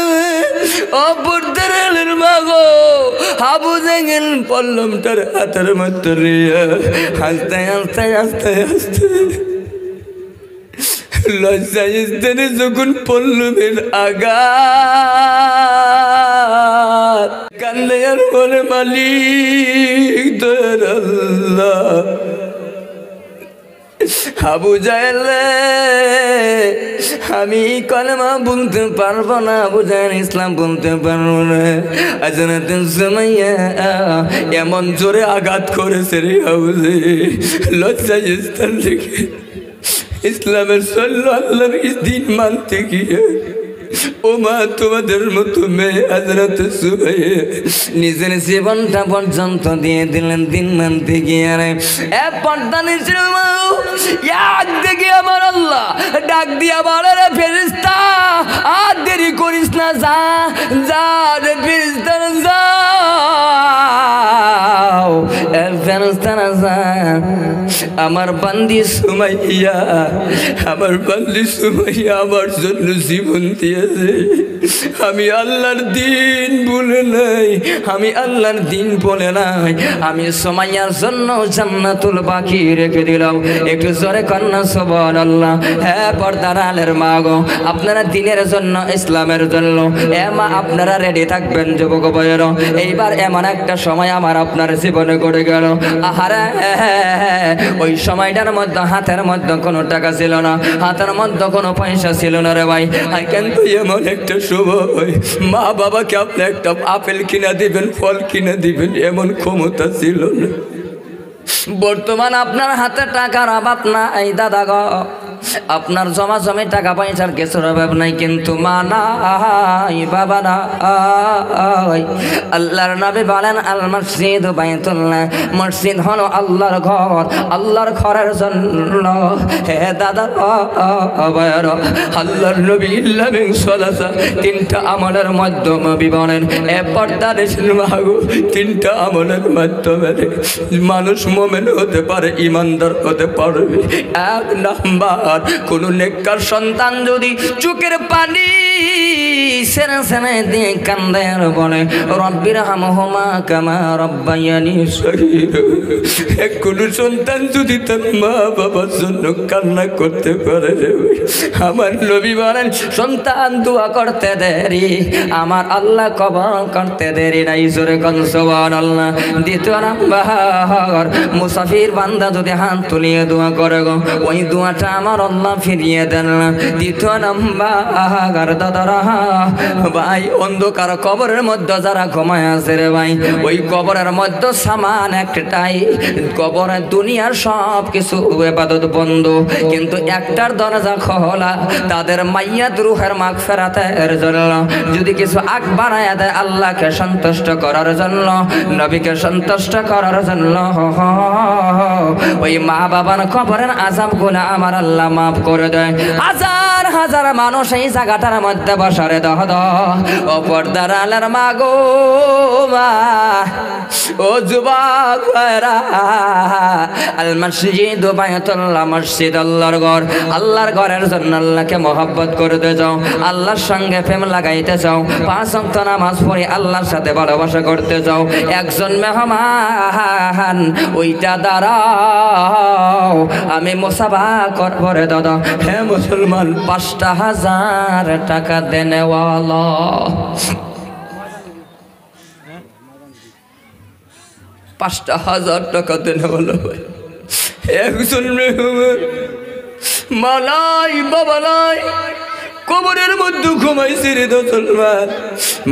অপরদের মাগো আবু জাহেল পল্লম তার হাতের মধ্যে হাসতে হাসতে হাসতে হাসতে লজ্জায় স্থানে যখন পল্লমের আঘাত কান্দে আর বলে মালিক তোর আল্লাহ। আবু জাহেল আমি কলেমা বলতে পারবো না, আবু জাহেল ইসলাম বলতে পারবো না। আজানাতেন সুমাইয়া এমন জোরে আঘাত করেছে রে আবু জাহেল, লজ্জায় স্থান থেকে ইসলামের আল্লাহর দিন মানতে গিয়ে ও মা তোমাদের মতো মেয়ে হযরত সুমাইয়া নিজের জীবনটা পর্যন্ত দিয়ে দিলেন দিন মানতে গিয়ে। রে এ পর্দা নিছিল দেখি আমার আল্লাহ ডাক দিয়া বলে রে ফেরেশতা আর দেরি করিস না, যা যা রে ফেরেশতা যাও, ফেরেশতারা যা আমার বান্দি সুমাইয়া, আমার বান্দি সুমাইয়া আমার জন্য জীবন দিয়েছে। আমি আল্লাহর দিন বলে নাই, আমি আল্লাহর দিন বলে নাই, আমি সুমাইয়ার জন্য জান্নাতুল বাকি রেখে দিলাম। একটু জোরে কন্যা সুবহানাল্লাহ। হ্যাঁ পর্দার আলের মা গো, আপনারা দিনের জন্য ইসলামের জন্য এ মা আপনারা রেডি থাকবেন যুবক ভাইয়েরা। এইবার এমন একটা সময় আমার আপনার জীবনে গড়ে গেল, আহারে ওই সময়টার মধ্যে হাতের মধ্যে কোনো টাকা ছিল না, হাতের মধ্যে কোনো পয়সা ছিল না রে ভাই। কিন্তু এমন একটা সময় মা বাবাকে আপনি একটা আপেল কিনা দিবেন, ফল কিনা দিবেন এমন ক্ষমতা ছিল না। বর্তমান আপনার হাতে টাকার অভাব নাই দাদা গো, আপনার জমা জমে টাকা পয়সার কিছুর অভাব নাই, কিন্তু মা নাই বাবা নাই। আল্লাহর নবী বলেন আল মসজিদ বাইতুল্লাহ, মসজিদ হলো আল্লাহর ঘর, আল্লাহর ঘরের জন্য হে দাদা আল্লাহর নবী ইল্লামিন সালাসা তিনটা আমলের মাধ্যমে বলেন এ পর্দা দেশের মাগো, তিনটা আমলের মাধ্যমে মানুষ মুমিন হতে পারে, ইমানদার হতে পারবে। এক নাম্বার কোন নেককার সন্তান যদি চোখের পানি সেরে সেরে দিয়ে কান্দে আর বলে রব্বির হামহুমা কামা রব্বায়ানি সগীরা, কোন সন্তান যদি তার মা বাবার জন্য কান্না করতে পারে, আমার নবী বলেন সন্তান দোয়া করতে দেরি, আমার আল্লাহ কবর করতে দেরি নাই। জোরে কোন সুবহানাল্লাহ। দ্বিতীয় নাম্বার মুসাফির বান্দা যদি হাত তুলিয়ে দোয়া করে গো, ওই দোয়াটা আমার আল্লাহ ফিরিয়ে দেন না। দ্বিতীয় নাম্বার দাদারা ভাই অন্ধকার কবরের মধ্যে যারা ঘুমায় আছে রে ভাই, ওই কবরের মধ্যে সামান একটাই, কবরের দুনিয়ার সব কিছু ইবাদত বন্ধ, কিন্তু একটার দরজা খোলা, তাদের মাইয়াত রূহের মাগফিরাতের জন্য যদি কিছু আগ বাড়ায়া দেয় আল্লাহকে সন্তুষ্ট করার জন্য, নবীকে সন্তুষ্ট করার জন্য, ওই মা বাবার কবরের আযাবগুলো আমার আল্লাহ তারা মাফ করে দেয়। হাজার হাজার মানুষ এই জায়গাটার মধ্যে বসরে দহ ও পর্দার আলার মা গো মা, ও যুবক ভাইরা, আল মসজিদ বায়তুল্লাহ, মসজিদ আল্লাহর ঘর, আল্লাহর ঘরের জন্য আল্লাহকে মহব্বত করতে যাও, আল্লাহর সঙ্গে প্রেম লাগাইতে চাও, 5 ওয়াক্ত নামাজ পড়ে আল্লাহর সাথে ভালোবাসা করতে চাও, একজন মেহমান ওইটা দাঁড়াও, আমি মুসাফা করব রে দাদা। হে মুসলমান, 5,000 টাকা দেনেওয়ালা, 5,000 টাকা দেনেওয়ালা একজন মেহমান, মালাই বাবালাই কবরের মধ্যে ঘুমাইছি রে মুসলমান।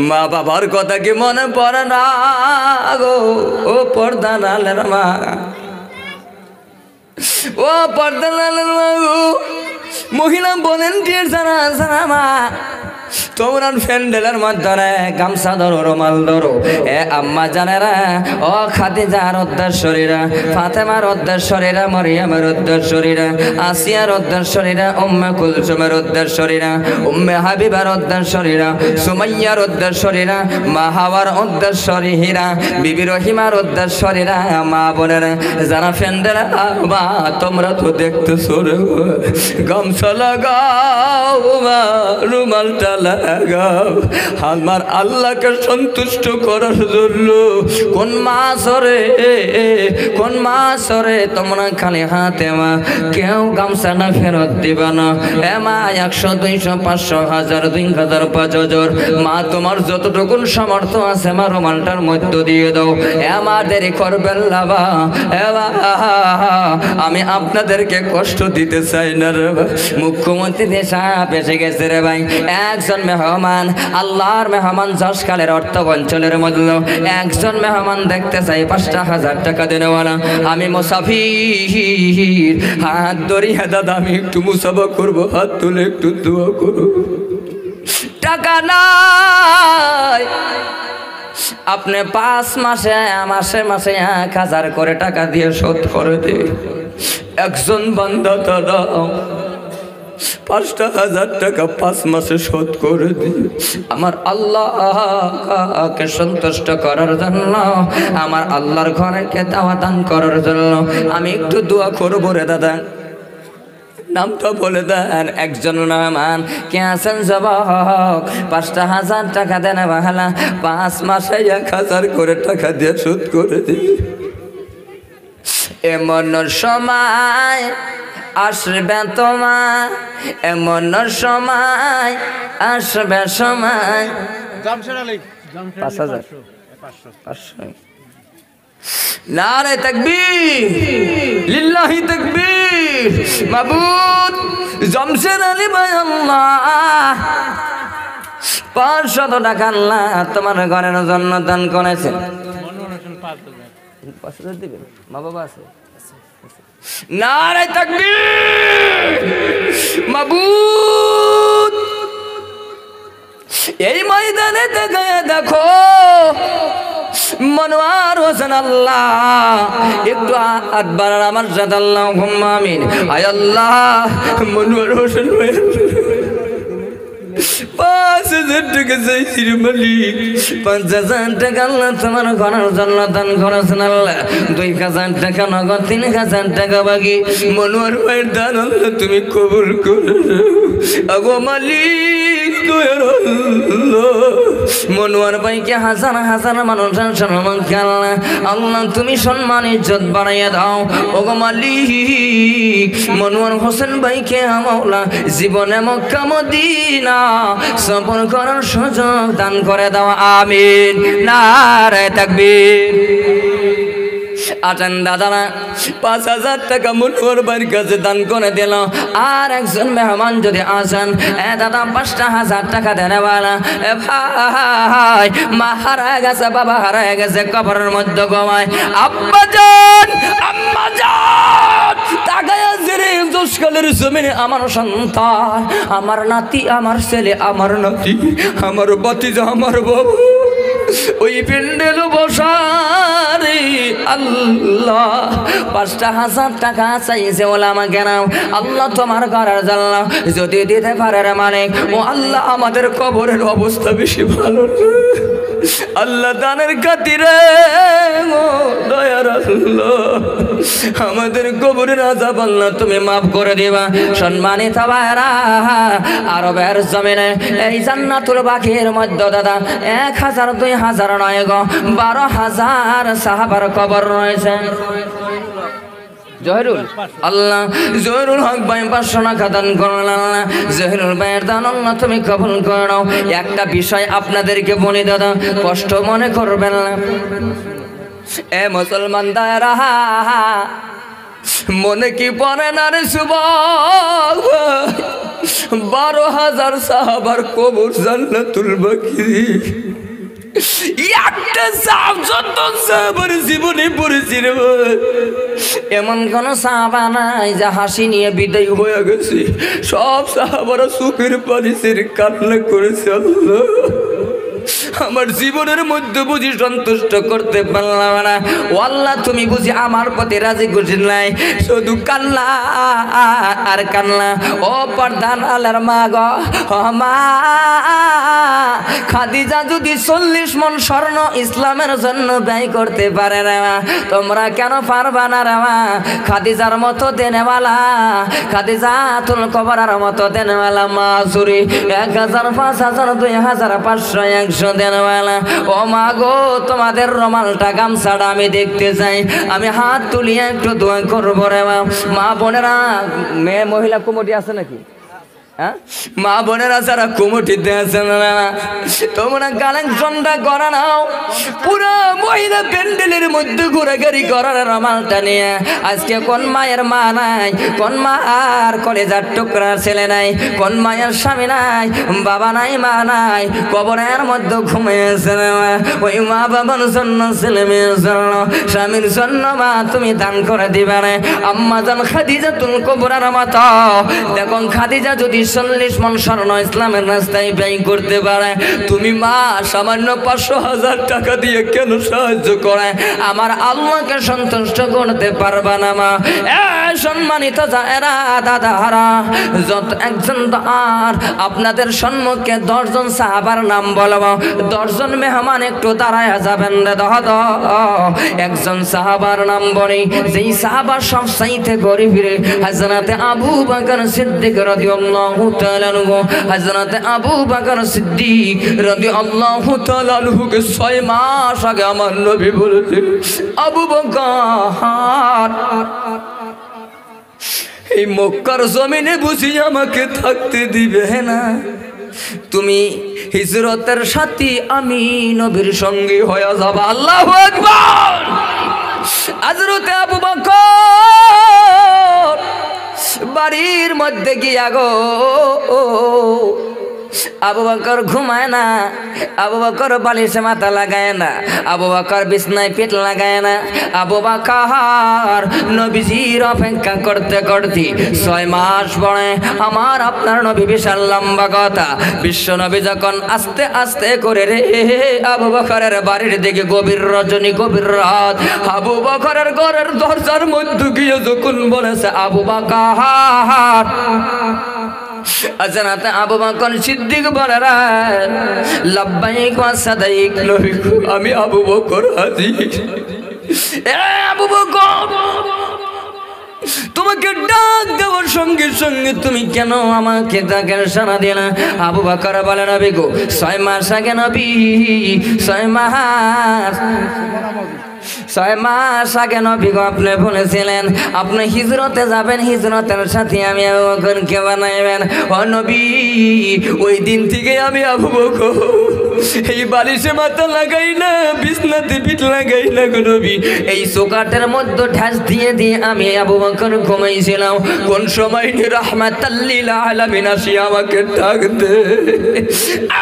মা বাবার কথা কি মনে পড়ে না গো? ও পর্দা নালের মা, ও পর্দা নালের মা গো, মহিলা ভলেন্টিয়ার যারা যারা মা, তোমরা ফ্যান্ডেলের মধ্যে গামছা ধরো, রুমাল ধরো। এ আম্মা জানেরা, ও খাদিজার উদ্দেশ্যরীরা, ফাতেমার উদ্দেশ্যরীরা, মরিয়মের উদ্দেশ্যরীরা, আসিয়ার উদ্দেশ্যরীরা, উম্মে কুলসুমের উদ্দেশ্যরীরা, উম্মে হাবিবার উদ্দেশ্যরীরা, সুমাইয়ার উদ্দেশ্যরীরা, মা হাওয়ার উদ্দেশ্যরীরা, বিবি রহিমার উদ্দেশ্যরীরা, মা বোনেরা যারা ফ্যান্ডেল, মা তোমরা তো দেখতেছো রে, গামছা লাগাও মা, রুমালটা লাগাও, আমার আল্লাহকে সন্তুষ্ট করার জন্য। কোন মাসরে, কোন মাসরে তোমরা খালি হাতে মা কেউ গামছাটা ফেরত দিবা না। এ মা 100, 200, 500, 1000, 2000, 5000 মা তোমার যতটুকুন সামর্থ্য আছে মা রুমালটার মধ্য দিয়ে দাও। এ মা দেরি করবেন না বা, এ মা আমি আপনাদেরকে কষ্ট দিতে চাই না রে। মুখ্যমন্ত্রী দেশা এসে গেছে রে ভাই, একজন মেহমান, আল্লাহর মেহমান, যশকালের অর্থ অঞ্চলের মধ্যে একজন মেহমান দেখতে চাই, 5,000 টাকা দেনেওয়ালা। আমি মুসাফির, হাত ধরিয়া দাদা আমি একটু মুসাফা করবো, হাত তুলে একটু দোয়া করো। টাকা নাই, আপনি 5 মাসে মাসে মাসে 1,000 করে টাকা দিয়ে শোধ করে দিন। একজন বান্দা দাদা 5,000 টাকা 5 মাসে শোধ করে দিন। আমার আল্লাহকে সন্তুষ্ট করার জন্য, আমার আল্লাহর ঘরেকে দাওয়াত দান করার জন্য আমি একটু দোয়া করবো রে দাদা। নামটা বলে দেন। একজন মেহমান কে আছেন যুবক, 5,000 টাকা দেন বাহালা, 5 মাসে 1,000 করে টাকা দিয়ে শোধ করে দিন। এমন সময় আসবে তোমার, এমন সময় আসবে সময়। 5,000 নারে তাকবীর, লিল্লাহি তাকবীর। মাবুদ জমশেদ আলী ভাই আল্লাহ 500 টাকা আল্লাহ তোমার ঘরের জন্য দান করেছেন। 5,000 দিবেন, মা বাবা আছে? নারে তাকবীর। মাবুদ এই ময়দানে দেখো মনোয়ার হোসেন আল্লাহ, একটু হাত বাড়ান আমার সাথে, আল্লাহুম্মা আমিন। আয় আল্লাহ মনোয়ার হোসেন 5,000 টাকা চাইছি রে মালিক, 5,000 টাকা আল্লাহ তোমার ঘরের জন্য দান করেছেন আল্লাহ। 2,000 টাকা নগদ, 3,000 টাকা বাকি। মনোয়ার ভাইয়ের দান আল্লাহ তুমি কবুল করো আগো মালিক। মনোয়ার ভাইকে হাজার হাজার মানুষের সম্মান আল্লাহ, আল্লাহ তুমি সম্মান ইজ্জত বাড়াইয়া দাও ওগো মালিক। মনোয়ার হোসেন ভাইকে মাওলা জীবনে মক্কা মদিনা সফর করার সুযোগ দান করে দাও, আমিন। নারে তাকবীর। আছেন দাদারা 5,000 টাকা মনোয়ার ভাইয়ের কাছে দান করে দিল। আর একজন মেহমান যদি আসেন, এ দাদা 5,000 টাকা দেনেওয়ালা। এ ভাই মা হারায় গেছে, বাবা হারায় গেছে, কবরের মধ্যে ঘুমায়। আব্বা জান, আম্মা জান তাকায়া জেরে দুষ্কালের জমিনে আমার সন্তান, আমার নাতি, আমার ছেলে, আমার নাতি, আমার ভাতিজা, আমার বাবু ওই প্যান্ডেল বসারে আল্লাহ ৫,০০০ টাকা চাইছে ওলামা কেনাও আল্লাহ তোমার ঘরের জন্য যদি দিতে পারে রে মালিক ও আল্লাহ আমাদের কবরের অবস্থা বেশি ভালো না আল্লাহ দানের খাতিরে ও দয়ার আল্লাহ আমাদের কবরের আযাব আল্লাহ তুমি মাফ করে দিবা। সম্মানিত ভাইরা আরবের জমিনে এই জান্নাতুল বাকির মধ্যে দাদা ১,০০০ ২,০০০ নয় গো ১২,০০০ সাহাবার কবর রয়েছে। জহিরুল আল্লাহ জহিরুল হক ভাই ৫০০ টাকা দান করলেন আল্লাহ জহিরুল ভাইয়ের দান আল্লাহ তুমি কবুল করে নাও। একটা বিষয় আপনাদেরকে বলি দাদা কষ্ট মনে করবেন না এ মুসলমান দায়রা মনে কি পড়ে না রে যুবক ১২,০০০ সাহাবার কবর জান্নাতুল বাকি একটা সাহাব যত সাহাবার জীবনে পড়েছি রে এমন কোন সাহাবা নাই যা হাসি নিয়ে বিদায় হয়ে গেছে সব সাহাবারা চোখের পানি ছেড়ে কান্না করেছে আল্লাহ আমার জীবনের মধ্যে বুঝি সন্তুষ্ট করতে পারলাম না ও আল্লাহ তুমি বুঝি আমার প্রতি রাজি খুশি নাই শুধু কান্না আর কান্না ও পর্দান আলার মা গো মা খাদিজা যদি ৪০ মণ স্বর্ণ ইসলামের জন্য ব্যয় করতে পারে না তোমরা কেন পারবা না রে মা খাদিজার মতো দেনেওয়ালা খাদিজাতুল কুবরার মতো দেনেওয়ালা মা চুরি ১,০০০ ৫,০০০ ২,০০০ ৫০০ ১০০ দেনওয়ালা ও মা গো তোমাদের রুমালটা গামছাটা আমি দেখতে চাই আমি হাত তুলিয়ে একটু দোয়া করবো রে মা বোনেরা মেয়ে মহিলা কমিটি আছে নাকি মা বোনেরা যারা কমিটিতে আছেন না তোমরা কালেকশনটা করা নাও পুরো মহিলা প্যান্ডেলের মধ্যে ঘোরাঘুরি করার রুমালটা নিয়ে আজকে কোন মায়ের মা নাই কোন মা আর কলেজার টুকরা ছেলে নাই কোন মায়ের স্বামী নাই বাবা নাই মা নাই কবরের মধ্যে ঘুমিয়েছে ওই মা বাবার জন্য ছেলে মেয়ের জন্য স্বামীর জন্য মা তুমি দান করে দিবে রে আম্মা জান খাদিজাতুল কুবরার মতো দেখো খাদিজা যদি ৪০ মণ স্বর্ণ ইসলামের রাস্তায় ব্যয় করতে পারে তুমি মা সামান্য ৫০০,০০০ টাকা দিয়ে কেন সাহায্য করে আমার আল্লাহকে সন্তুষ্ট করতে পারবা না মা সম্মানিত যারা দাদাহারা যত একজন আর আপনাদের সম্মুখে ১০ জন সাহাবার নাম বলবো ১০ জন মেহমান একটু দাঁড়ায় যাবেন রে দহদ একজন সাহাবার নাম বলি যেই সাহাবা সব চাইতে গরিব রে হযরত আবু বকর সিদ্দিক রাদিয়াল্লাহু তাআলা আনহু হযরত আবু বকর সিদ্দিক রাদিয়াল্লাহু তাআলা আনহুকে ৬ মাস আগে আমার নবী বলেছেন আবু বকর এই মক্কার জমিনে বুঝি আমাকে থাকতে দিবে না তুমি হিজরতের সাথী আমি নবীর সঙ্গী হয়ে যাব আল্লাহু আকবার হযরত আবু বকর বাড়ির মধ্যে গিয়া গো আবু বকর ঘুমায় না আবু বকর বালিশে মাথা লাগায় না আবু বকর বিছনায় পিঠ লাগায় না আবু বকর নবীজির অপেক্ষা করতে করতে ৬ মাস পরে আমার আপনার নবী বিশাল লম্বা কথা বিশ্ব নবী যখন আস্তে আস্তে করে রে আবু বকরের বাড়ির দিকে গভীর রজনী গভীর রাত আবু বকরের ঘরের দরজার মধ্যে গিয়ে যখন বলেছে আবু বকর হযরত আবু বকর সিদ্দিক বলেন লাব্বাইক ওয়া সাদাইক নবী আমি আবু বকর হাজির এ আবু বকর তোমাকে ডাক দেওয়ার সঙ্গে সঙ্গে তুমি কেন আমাকে ডাকের সাড়া দিলে আবু বকর বলে নবী গো ৬ মাস আগে নবী ৬ মাস আগে নবী গো আপনি বলেছিলেন আপনি হিজরতে যাবেন হিজরতের সাথে আমি আবু বকরকে বানাইবেন ও নবী ওই দিন থেকে আমি আবু বকর এই বালিশে মাথা লাগাই না বিছনাতে পিঠ লাগাই না গো নবী এই চৌকাটের মধ্যে ঢাস দিয়ে দিয়ে আমি আবু বকর ঘুমাইছিলাম কোন সময় রাহমাতাল লিল আলামিন আসি আমাকে ডাক দে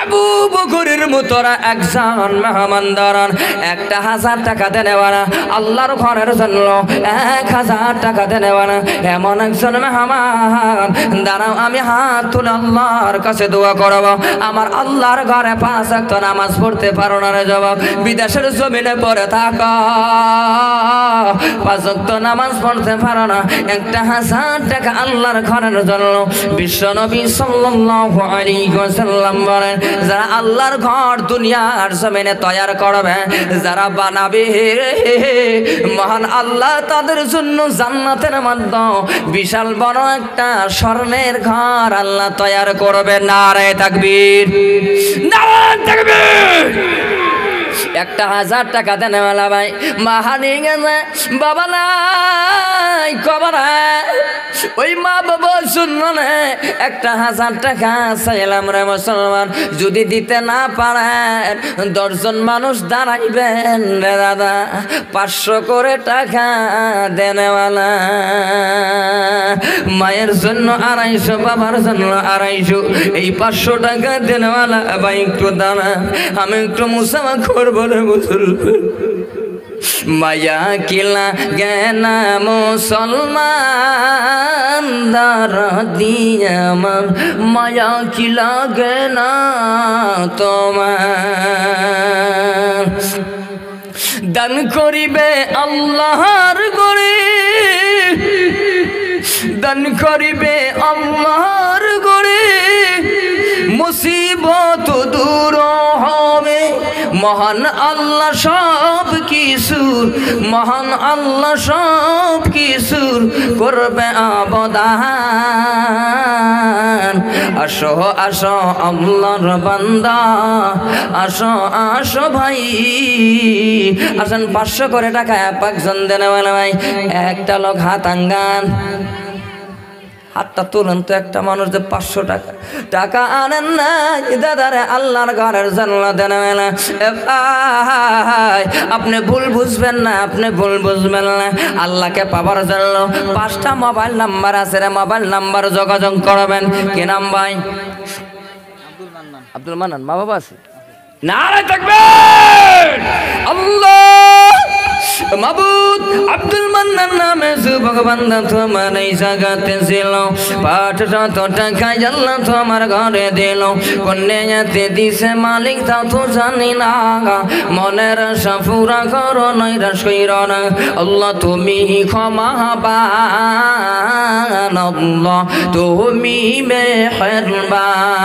আবু বকরের মতরা একজন মেহমান দাঁড়ান ১,০০০ টাকা দেনেওয়ালা আল্লাহর ঘরের জন্য ১,০০০ টাকা দেনেওয়ালা এমন একজন মেহমান দাঁড়াও আমি হাত তুলে আল্লাহর কাছে দোয়া করব আমার আল্লাহর ঘরে ৫ ওয়াক্ত নামাজ পড়তে পারো না রে যুবক, বিদেশের জমিনে পড়ে থাকো, 5 ওয়াক্ত নামাজ পড়তে পারো না, 1000 টাকা আল্লাহর ঘরের জন্য বিশ্বনবী সাল্লাল্লাহু আলাইহি ওয়াসাল্লাম বলেন, যারা আল্লাহর ঘর দুনিয়ার জমিনে তৈরি করবে, যারা বানাবে, মহান আল্লাহ তাদের জন্য জান্নাতের মধ্যে বিশাল বড় একটা স্বর্ণের ঘর আল্লাহ তৈরি করবে। নারে তাকবীর, নারে তাকবীর। 1000 টাকা দেন ওয়ালা ভাই মাহানি গেছে, বাবা নাই কবর, ওই মা বাবা শুনল না, 1000 টাকা চাইলাম রে মুসলমান, যদি দিতে না পারেন 10 জন মানুষ দাঁড়াইবেন রে দাদা, 500 করে টাকা দেনেওয়ালা, মায়ের জন্য 250, বাবার জন্য 250, এই 500 টাকা দেনেওয়ালা ভাই একটু দাঁড়া, আমি একটু মুসাফা করবো রে মুসলমান। মায়া কিলা গেনা মুসলমান দারদিয়ামান, মায়া কিলা গেনা তোমার, দান করিবে আল্লাহর গরে, দান করিবে আল্লাহর গরে, মুসিবত দূর হবে, মহান আল্লাহ সব কিছুর, মহান আল্লাহ সব কিছুর করবে অবদান। আসো আসো আল্লাহর বান্দা, আসো আসো ভাই, আসেন 500 করে টাকা একজন দেন ভাই। একটা লোক হাত আঙ্গান, হাতটা তুলেন তো, একটা মানুষ যে 500 টাকা আনেন না দাদারে আল্লাহর ঘরের জন্য দেন না। আপনি ভুল বুঝবেন না, আপনি ভুল বুঝবেন না, আল্লাহকে পাবার জন্য 5টা মোবাইল নাম্বার আছে রে, মোবাইল নাম্বার যোগাযোগ করবেন। কি নাম ভাই? আব্দুল মান্নান। মা বাবা আছে? নারে তাকবীর, আল্লাহ মাবুদ আব্দুল মান্নান নামে যুবক বান্দা তোমার এই জায়গাতে ছিল, 500 টাকা আল্লাহ তোমার ঘরে দিল, কন্যাতে দিছে মালিক তাও তো জানি না, মনের আশা পুরা করো নৈরাশ কইরো না, আল্লাহ তুমি ক্ষমাবান, আল্লাহ তুমি মেহেরবান।